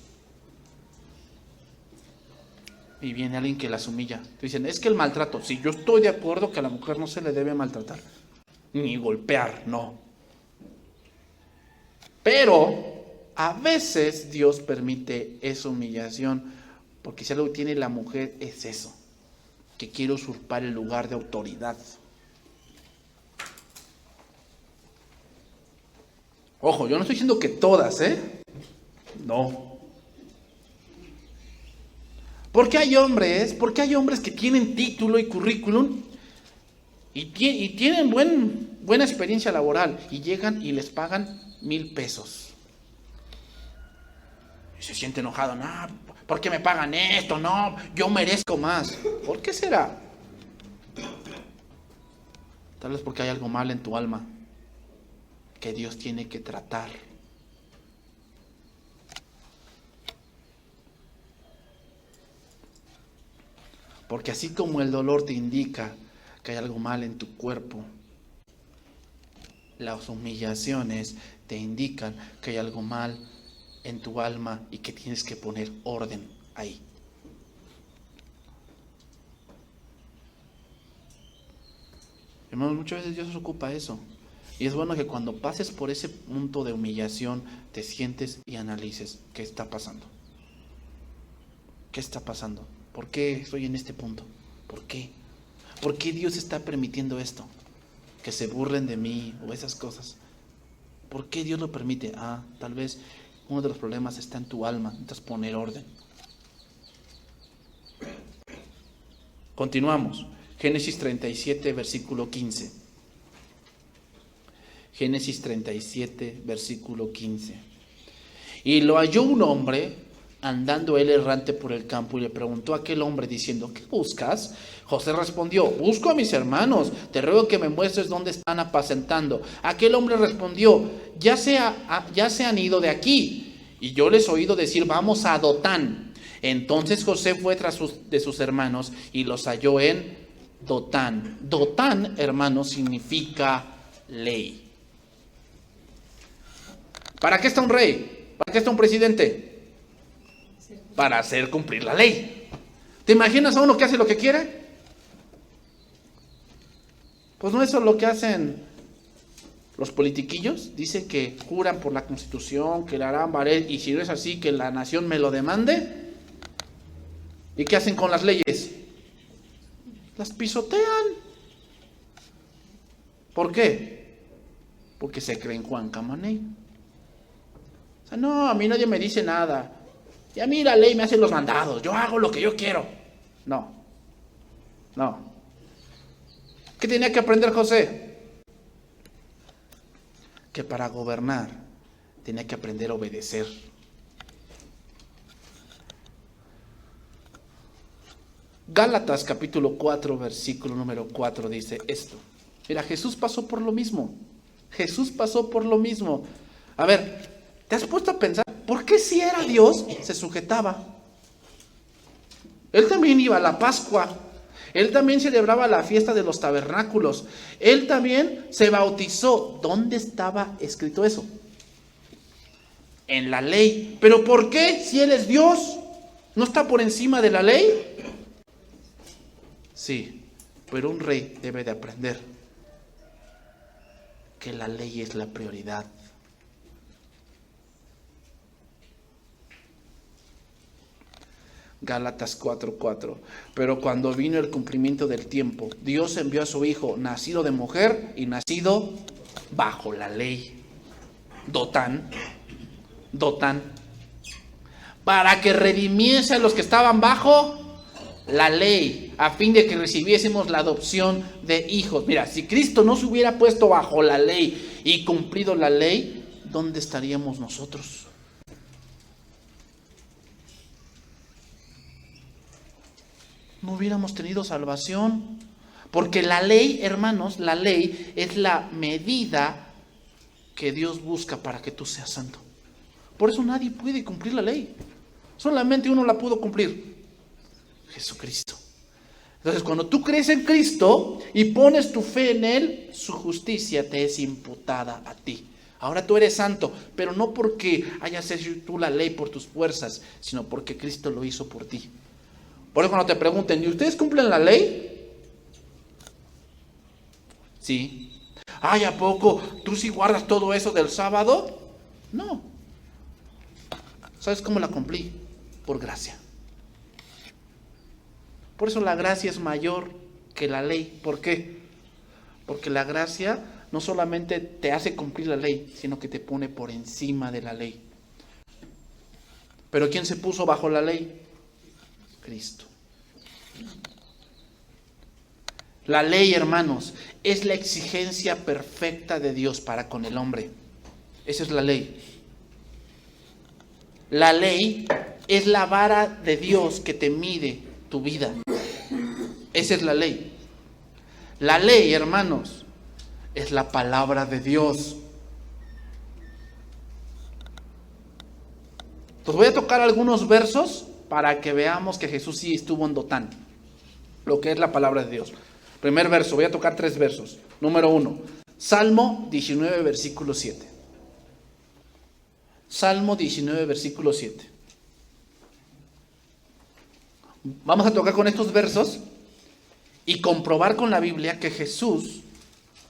Y viene alguien que las humilla. Dicen, es que el maltrato, sí, yo estoy de acuerdo que a la mujer no se le debe maltratar, ni golpear, no. Pero a veces Dios permite esa humillación, porque si algo tiene la mujer es eso, que quiere usurpar el lugar de autoridad. Ojo, yo no estoy diciendo que todas, no. Porque hay hombres que tienen título y currículum y tienen buena experiencia laboral y llegan y les pagan 1,000 pesos. Y se siente enojado, no, ¿por qué me pagan esto? No, yo merezco más. ¿Por qué será? Tal vez porque hay algo mal en tu alma que Dios tiene que tratar. Porque así como el dolor te indica que hay algo mal en tu cuerpo, las humillaciones te indican que hay algo mal en tu alma y que tienes que poner orden ahí. Hermanos, muchas veces Dios ocupa eso. Y es bueno que cuando pases por ese punto de humillación, te sientes y analices qué está pasando. ¿Qué está pasando? ¿Por qué estoy en este punto? ¿Por qué? ¿Por qué Dios está permitiendo esto? Que se burlen de mí o esas cosas. ¿Por qué Dios lo permite? Tal vez uno de los problemas está en tu alma. Necesitas poner orden. Continuamos. Génesis 37, versículo 15. Génesis 37, versículo 15. Y lo halló un hombre andando él errante por el campo, y le preguntó a aquel hombre diciendo, ¿qué buscas? José respondió, busco a mis hermanos, te ruego que me muestres dónde están apacentando. Aquel hombre respondió, ya se han ido de aquí, y yo les he oído decir, vamos a Dotán. Entonces José fue tras de sus hermanos y los halló en Dotán. Dotán, hermanos, significa ley. ¿Para qué está un rey? ¿Para qué está un presidente? Para hacer cumplir la ley. ¿Te imaginas a uno que hace lo que quiere? Pues no, eso es lo que hacen los politiquillos. Dicen que juran por la Constitución, que la harán valer, y si no es así, que la nación me lo demande. ¿Y qué hacen con las leyes? Las pisotean. ¿Por qué? Porque se creen Juan Camaney. O sea, no, a mí nadie me dice nada. Y a mí la ley me hace los mandados. Yo hago lo que yo quiero. No. No. ¿Qué tenía que aprender José? Que para gobernar tenía que aprender a obedecer. Gálatas capítulo 4, versículo número 4 dice esto. Mira, Jesús pasó por lo mismo. Jesús pasó por lo mismo. A ver, ¿te has puesto a pensar por qué si era Dios se sujetaba? Él también iba a la Pascua. Él también celebraba la fiesta de los tabernáculos. Él también se bautizó. ¿Dónde estaba escrito eso? En la ley. ¿Pero por qué? Si Él es Dios, ¿no está por encima de la ley? Sí, pero un rey debe de aprender que la ley es la prioridad. Gálatas 4:4. Pero cuando vino el cumplimiento del tiempo, Dios envió a su Hijo, nacido de mujer y nacido bajo la ley. Dotán, para que redimiese a los que estaban bajo la ley, a fin de que recibiésemos la adopción de hijos. Mira, si Cristo no se hubiera puesto bajo la ley y cumplido la ley, ¿dónde estaríamos nosotros? No hubiéramos tenido salvación. Porque la ley, hermanos, la ley es la medida que Dios busca para que tú seas santo. Por eso nadie puede cumplir la ley. Solamente uno la pudo cumplir: Jesucristo. Entonces, cuando tú crees en Cristo y pones tu fe en Él, su justicia te es imputada a ti. Ahora tú eres santo, pero no porque hayas hecho tú la ley por tus fuerzas, sino porque Cristo lo hizo por ti. Por eso cuando te pregunten, ¿y ustedes cumplen la ley? Sí. Ay, ¿a poco tú sí guardas todo eso del sábado? No. ¿Sabes cómo la cumplí? Por gracia. Por eso la gracia es mayor que la ley. ¿Por qué? Porque la gracia no solamente te hace cumplir la ley, sino que te pone por encima de la ley. ¿Pero quién se puso bajo la ley? Cristo. La ley, hermanos, es la exigencia perfecta de Dios para con el hombre. Esa es la ley. La ley es la vara de Dios que te mide tu vida. Esa es la ley. La ley, hermanos, es la palabra de Dios. Entonces voy a tocar algunos versos para que veamos que Jesús sí estuvo en Dotán, lo que es la palabra de Dios. Primer verso, voy a tocar 3 versos. Número 1, Salmo 19, versículo 7. Salmo 19, versículo 7. Vamos a tocar con estos versos y comprobar con la Biblia que Jesús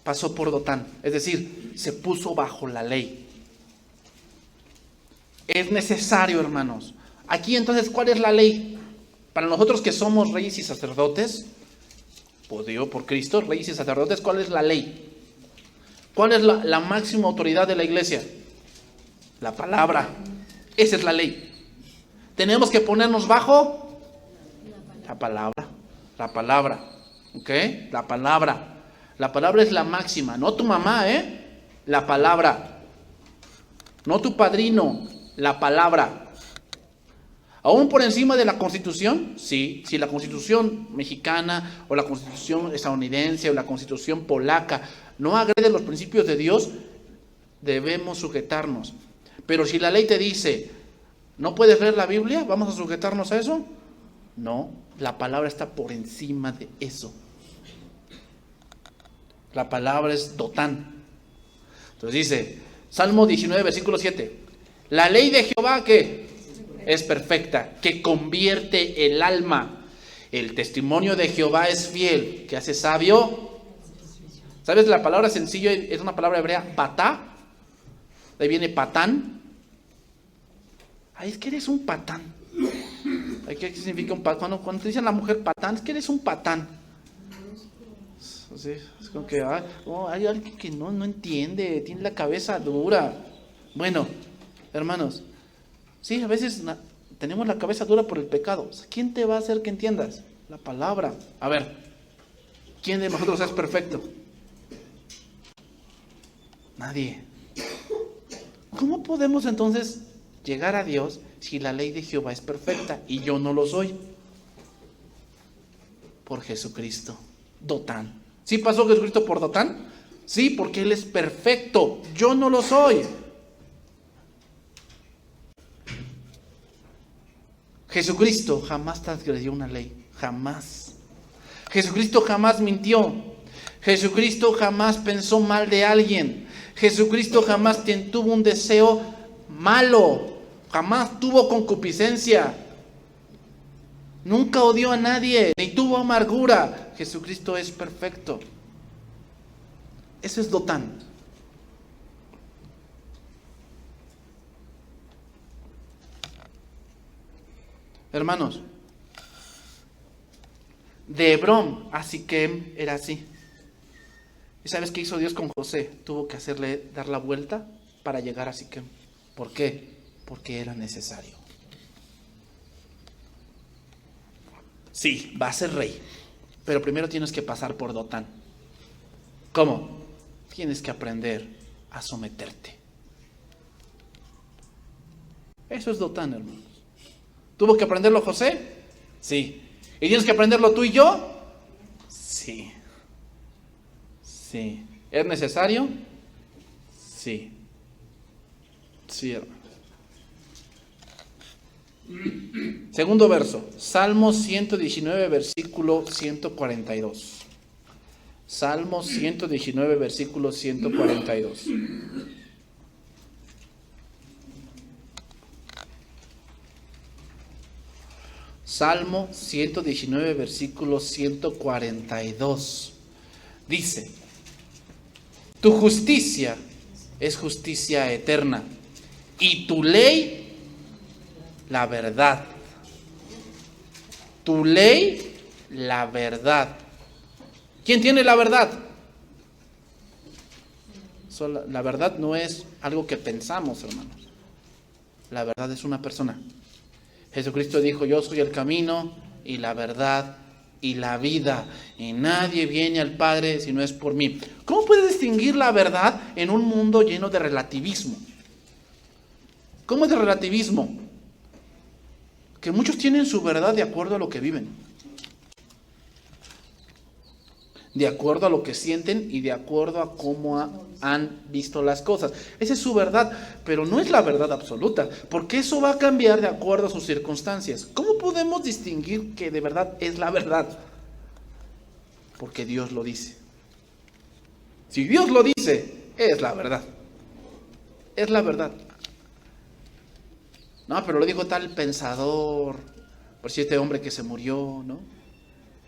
pasó por Dotán, es decir, se puso bajo la ley. Es necesario, hermanos. Aquí entonces, ¿cuál es la ley? Para nosotros que somos reyes y sacerdotes, por Cristo, reyes y sacerdotes, ¿cuál es la ley? ¿Cuál es la máxima autoridad de la iglesia? La palabra. Esa es la ley. Tenemos que ponernos bajo la palabra. La palabra. ¿Ok? La palabra. La palabra es la máxima. No tu mamá, La palabra. No tu padrino. La palabra. ¿Aún por encima de la Constitución? Sí. Si la Constitución mexicana o la Constitución estadounidense o la Constitución polaca no agrede los principios de Dios, debemos sujetarnos. Pero si la ley te dice, ¿no puedes leer la Biblia? ¿Vamos a sujetarnos a eso? No, la palabra está por encima de eso. La palabra es Dotán. Entonces dice, Salmo 19, versículo 7. La ley de Jehová, ¿qué? Es perfecta, que convierte el alma. El testimonio de Jehová es fiel, que hace sabio. ¿Sabes? La palabra sencillo es una palabra hebrea, patá. De ahí viene patán. Ay, es que eres un patán. ¿Qué significa un patán? Cuando te dicen a la mujer patán, es que eres un patán. Sí, es como que hay alguien que no entiende, tiene la cabeza dura. Bueno, hermanos, sí, a veces tenemos la cabeza dura por el pecado. ¿Quién te va a hacer que entiendas? La palabra. A ver, ¿Quién de nosotros es perfecto? Nadie. ¿Cómo podemos entonces llegar a Dios si la ley de Jehová es perfecta y yo no lo soy? Por Jesucristo. Dotán. ¿Sí pasó Jesucristo por Dotán? Sí, porque Él es perfecto. Yo no lo soy. Jesucristo jamás transgredió una ley. Jamás. Jesucristo jamás mintió. Jesucristo jamás pensó mal de alguien. Jesucristo jamás tuvo un deseo malo. Jamás tuvo concupiscencia. Nunca odió a nadie, ni tuvo amargura. Jesucristo es perfecto. Eso es Dotán. Hermanos, de Hebrón a Siquem era así. ¿Y sabes qué hizo Dios con José? Tuvo que dar la vuelta para llegar a Siquem. ¿Por qué? Porque era necesario. Sí, va a ser rey, pero primero tienes que pasar por Dotán. ¿Cómo? Tienes que aprender a someterte. Eso es Dotán, hermanos. ¿Tuvo que aprenderlo José? Sí. ¿Y tienes que aprenderlo tú y yo? Sí. Sí. ¿Es necesario? Sí. Sí, hermano. Segundo verso, Salmo 119, versículo 142. Salmo 119, versículo 142. Salmo 119, versículo 142. Dice: tu justicia es justicia eterna, y tu ley, la verdad. Tu ley, la verdad. ¿Quién tiene la verdad? La verdad no es algo que pensamos, hermanos. La verdad es una persona. Jesucristo dijo: yo soy el camino y la verdad y la vida, y nadie viene al Padre si no es por mí. ¿Cómo puedes distinguir la verdad en un mundo lleno de relativismo? ¿Cómo es de relativismo? Que muchos tienen su verdad de acuerdo a lo que viven, de acuerdo a lo que sienten y de acuerdo a cómo han visto las cosas. Esa es su verdad, pero no es la verdad absoluta, porque eso va a cambiar de acuerdo a sus circunstancias. ¿Cómo podemos distinguir que de verdad es la verdad? Porque Dios lo dice. Si Dios lo dice, es la verdad. Es la verdad. No, pero lo dijo tal pensador, por si este hombre que se murió, ¿no?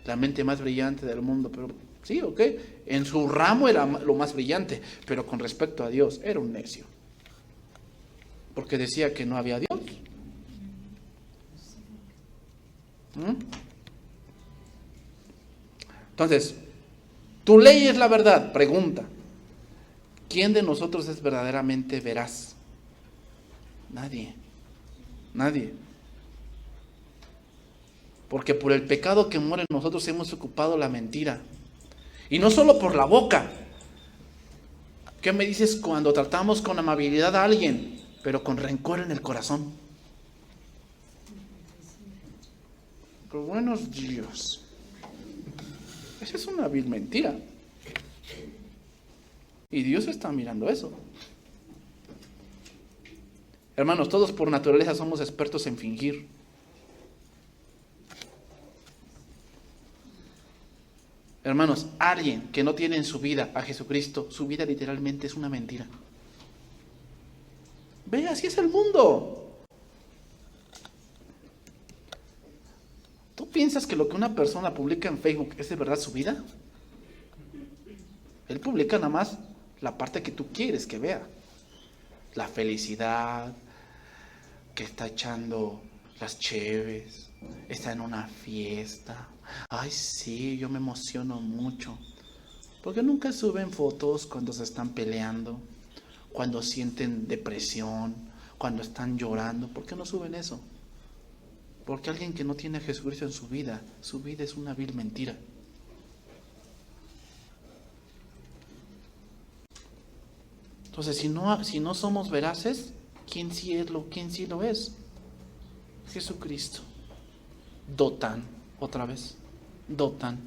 La mente más brillante del mundo, pero sí, ok, en su ramo era lo más brillante, pero con respecto a Dios era un necio, porque decía que no había Dios. Entonces, tu ley es la verdad. Pregunta: ¿quién de nosotros es verdaderamente veraz? Nadie. Nadie. Porque por el pecado que mora en nosotros hemos ocupado la mentira. Y no solo por la boca. ¿Qué me dices cuando tratamos con amabilidad a alguien, pero con rencor en el corazón? Pero buenos días. Esa es una vil mentira. Y Dios está mirando eso. Hermanos, todos por naturaleza somos expertos en fingir. Hermanos, alguien que no tiene en su vida a Jesucristo, su vida literalmente es una mentira. Ve, así es el mundo. ¿Tú piensas que lo que una persona publica en Facebook es de verdad su vida? Él publica nada más la parte que tú quieres que vea. La felicidad, que está echando las cheves, está en una fiesta. Ay, sí, yo me emociono mucho. Porque nunca suben fotos cuando se están peleando, cuando sienten depresión, cuando están llorando. ¿Por qué no suben eso? Porque alguien que no tiene a Jesucristo en su vida es una vil mentira. Entonces, si no somos veraces, ¿quién sí lo es? Jesucristo. Dotán, otra vez. Dotán.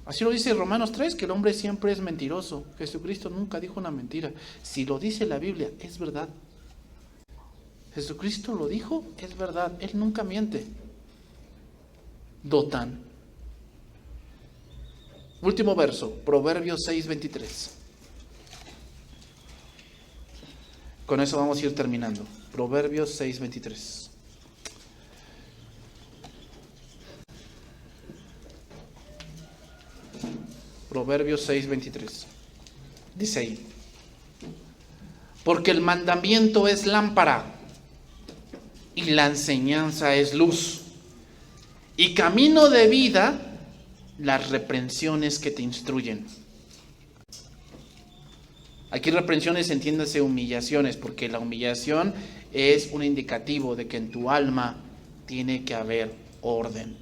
Así lo dice Romanos 3, que el hombre siempre es mentiroso. Jesucristo nunca dijo una mentira. Si lo dice la Biblia, es verdad. Jesucristo lo dijo, es verdad. Él nunca miente. Dotán. Último verso, Proverbios 6:23. Con eso vamos a ir terminando. Proverbios 6:23. Proverbios 6:23. Dice ahí: porque el mandamiento es lámpara y la enseñanza es luz, y camino de vida las reprensiones que te instruyen. Aquí reprensiones, entiéndase humillaciones, porque la humillación es un indicativo de que en tu alma tiene que haber orden.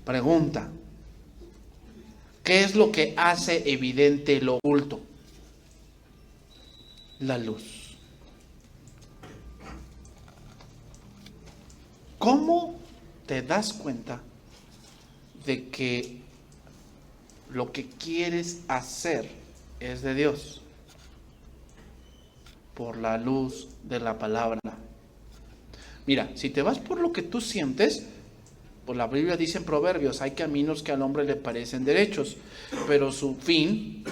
Pregunta: ¿qué es lo que hace evidente lo oculto? La luz. ¿Cómo te das cuenta de que lo que quieres hacer es de Dios? Por la luz de la palabra. Mira, si te vas por lo que tú sientes, pues la Biblia dice en Proverbios: hay caminos que al hombre le parecen derechos, pero su fin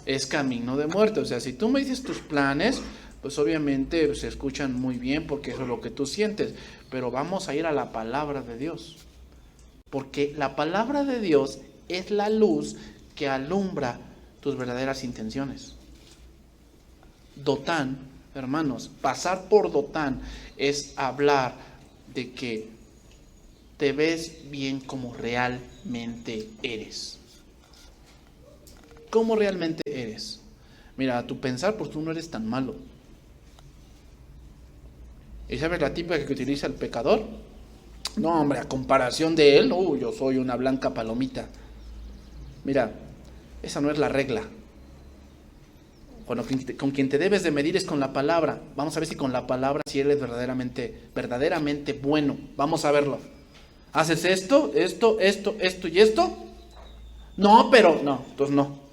es camino de muerte. O sea, si tú me dices tus planes, pues obviamente se escuchan muy bien porque eso es lo que tú sientes, pero vamos a ir a la palabra de Dios, porque la palabra de Dios es la luz que alumbra tus verdaderas intenciones. Dotán, hermanos, pasar por Dotán es hablar de que te ves bien como realmente eres. ¿Cómo realmente eres? Mira, a tu pensar, pues tú no eres tan malo. ¿Y sabes la típica que utiliza el pecador? No, hombre, a comparación de él, yo soy una blanca palomita. Mira, esa no es la regla. Con quien te debes de medir es con la palabra. Vamos a ver si con la palabra si eres verdaderamente bueno. Vamos a verlo. ¿Haces esto y esto? No, pero no, entonces no.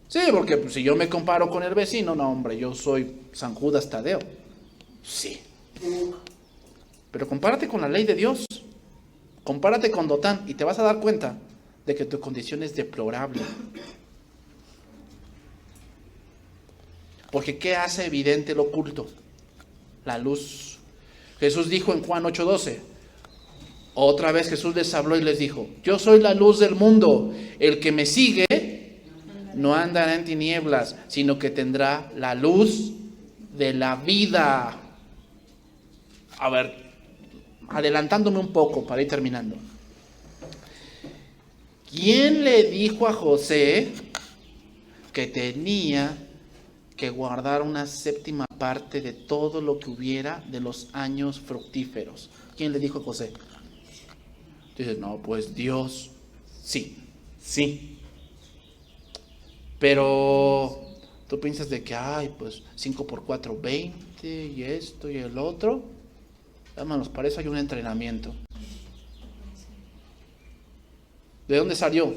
Sí, porque pues, si yo me comparo con el vecino, no, hombre, yo soy San Judas Tadeo. Sí. Pero compárate con la ley de Dios. Compárate con Dotán y te vas a dar cuenta de que tu condición es deplorable. Porque ¿qué hace evidente lo oculto? La luz. Jesús dijo en Juan 8:12. Otra vez Jesús les habló y les dijo: yo soy la luz del mundo. El que me sigue no andará en tinieblas, sino que tendrá la luz de la vida. A ver, adelantándome un poco para ir terminando. ¿Quién le dijo a José que tenía que guardar una séptima parte de todo lo que hubiera de los años fructíferos? ¿Quién le dijo a José? Dices, no, pues Dios. Sí. Pero tú piensas de que, pues 5 por 4, 20, y esto y el otro. Hermanos, para eso hay un entrenamiento. ¿De dónde salió?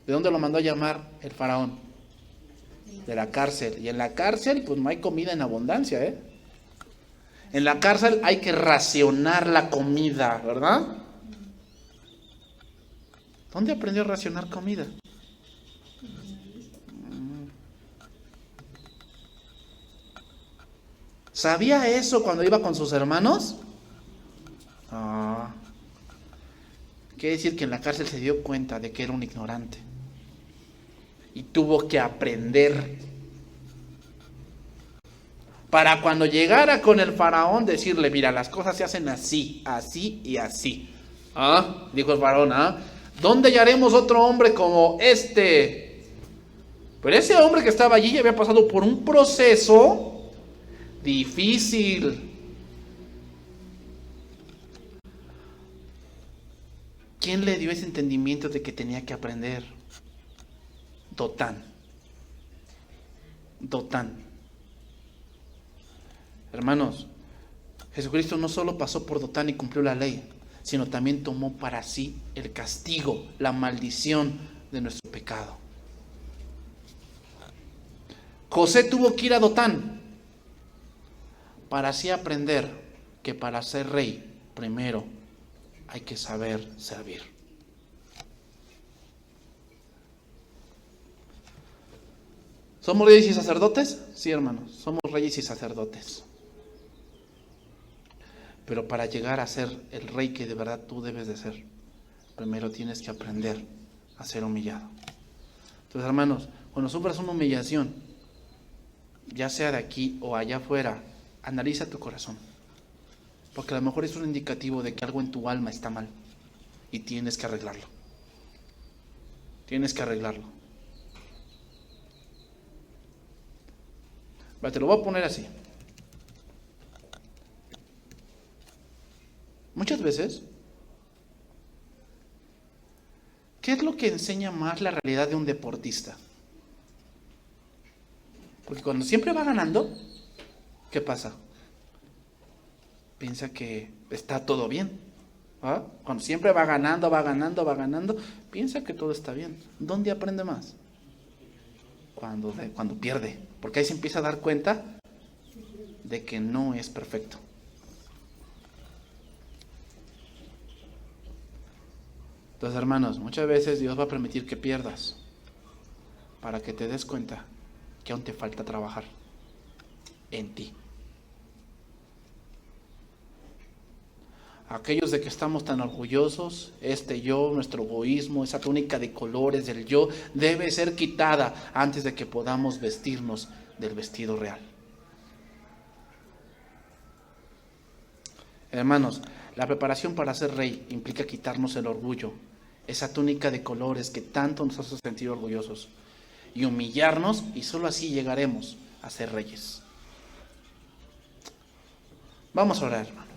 ¿De dónde lo mandó a llamar el faraón? De la cárcel. Y en la cárcel, pues no hay comida en abundancia, ¿eh? En la cárcel hay que racionar la comida, ¿verdad? ¿Dónde aprendió a racionar comida? ¿Sabía eso cuando iba con sus hermanos? Quiere decir que en la cárcel se dio cuenta de que era un ignorante. Y tuvo que aprender. Para cuando llegara con el faraón decirle, mira, las cosas se hacen así, así y así. Dijo el faraón, ¿dónde hallaremos otro hombre como este? Pero ese hombre que estaba allí ya había pasado por un proceso difícil. ¿Quién le dio ese entendimiento de que tenía que aprender? Dotán. Hermanos, Jesucristo no solo pasó por Dotán y cumplió la ley, sino también tomó para sí el castigo, la maldición de nuestro pecado. José tuvo que ir a Dotán para así aprender que para ser rey, primero hay que saber servir. ¿Somos reyes y sacerdotes? Sí, hermanos, somos reyes y sacerdotes. Pero para llegar a ser el rey que de verdad tú debes de ser, primero tienes que aprender a ser humillado. Entonces, hermanos, cuando sufras una humillación, ya sea de aquí o allá afuera, analiza tu corazón. Porque a lo mejor es un indicativo de que algo en tu alma está mal y tienes que arreglarlo. Tienes que arreglarlo. Vale, te lo voy a poner así. Muchas veces, ¿qué es lo que enseña más la realidad de un deportista? Porque cuando siempre va ganando, ¿qué pasa? Piensa que está todo bien. ¿Ah? Cuando siempre va ganando, piensa que todo está bien. ¿Dónde aprende más? Cuando pierde. Porque ahí se empieza a dar cuenta de que no es perfecto. Entonces, hermanos, muchas veces Dios va a permitir que pierdas para que te des cuenta que aún te falta trabajar en ti. Aquellos de que estamos tan orgullosos, yo, nuestro egoísmo, esa túnica de colores del yo, debe ser quitada antes de que podamos vestirnos del vestido real. Hermanos, la preparación para ser rey implica quitarnos el orgullo, esa túnica de colores que tanto nos hace sentir orgullosos, y humillarnos, y solo así llegaremos a ser reyes. Vamos a orar, hermanos.